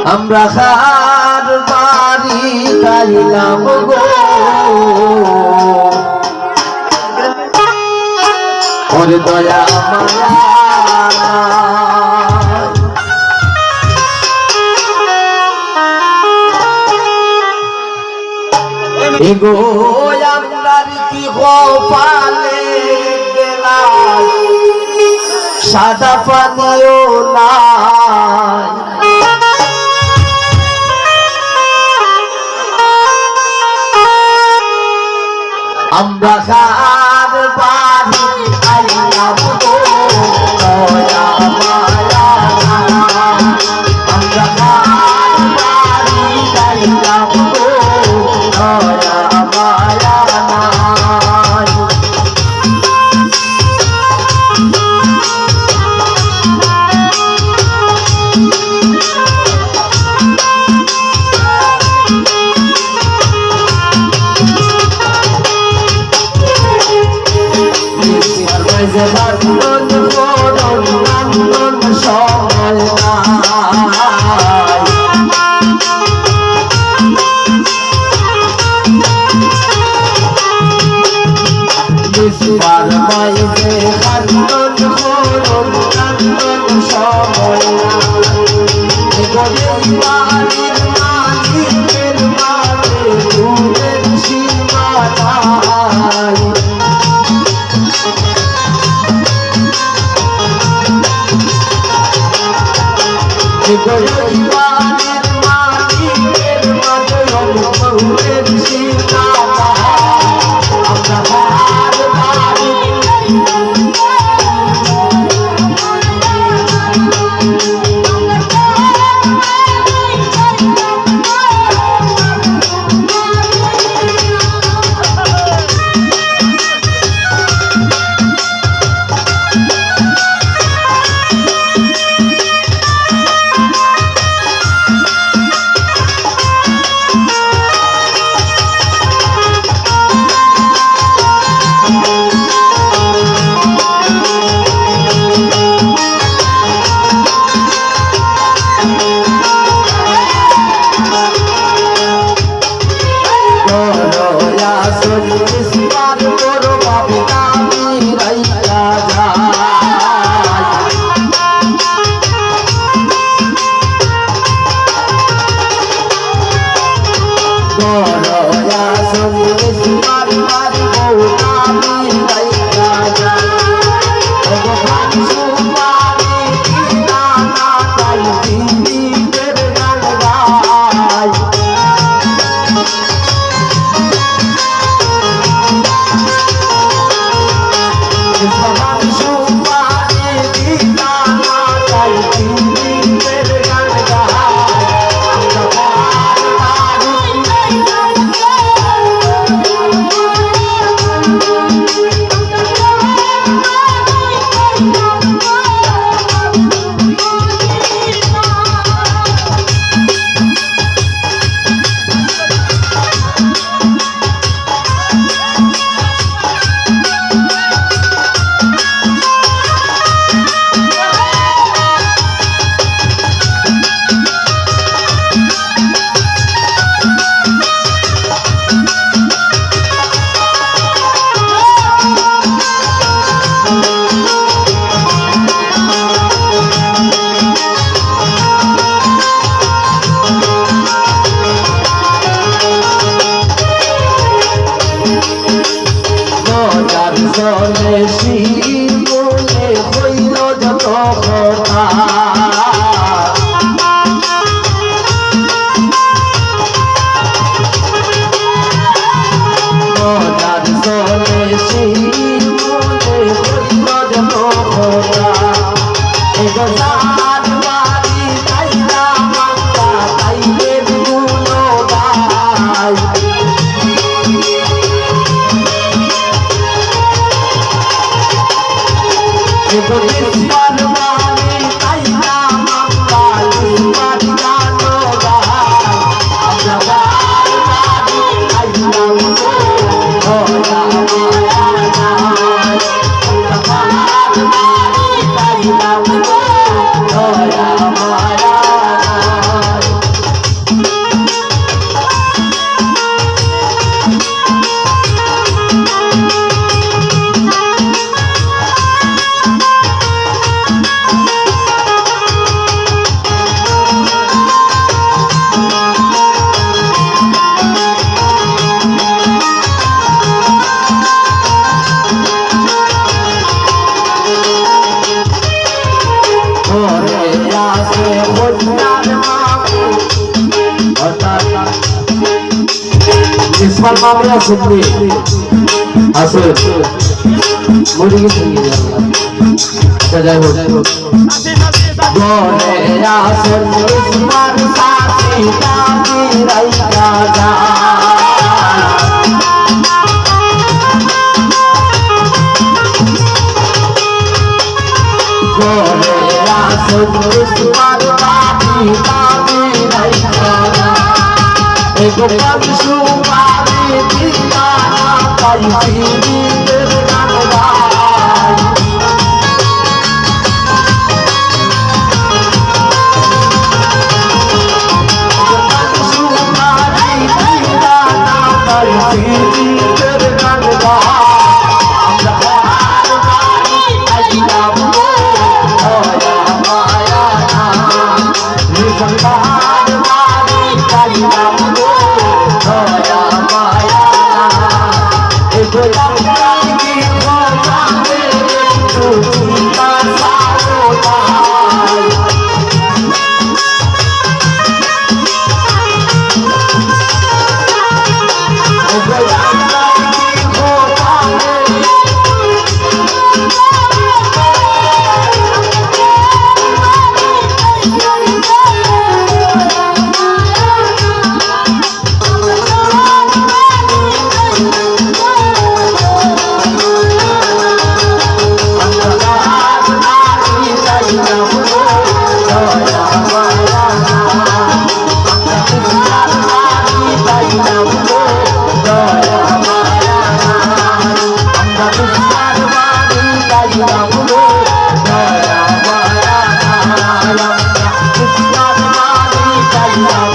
আমরা খার বাড়ি গাইলাম গো ওরে দয়া মায়া এগো আমরার কি কপালে গেলাম সাদা পানিও নাই আমরা খার বাড়ি আইলাম গো দয়া মায়া আমরা খার বাড়ি আইলাম গো দয়া মায়া মুসলমানে আছেন আছে মরে গেছে যাই হোক বলে আসেন উসমান সাথী দাবি রাইকা যা বলে আসেন উসমান সাথী দাবি রাইকা যা এগো পাঁচশো বারে দিনা পাইছি দিনের গানবাই পাঁচশো বারে দিনা পাইছি দিনের গানবাই আমরা হার বাড়ি আইলাম দয়া মায়া না নির্ভর বাড়ি আইলাম দয়া মায়া এগো আমি ভগবানে তুমি না সারোলাই এগো আমি ভগবানে Daya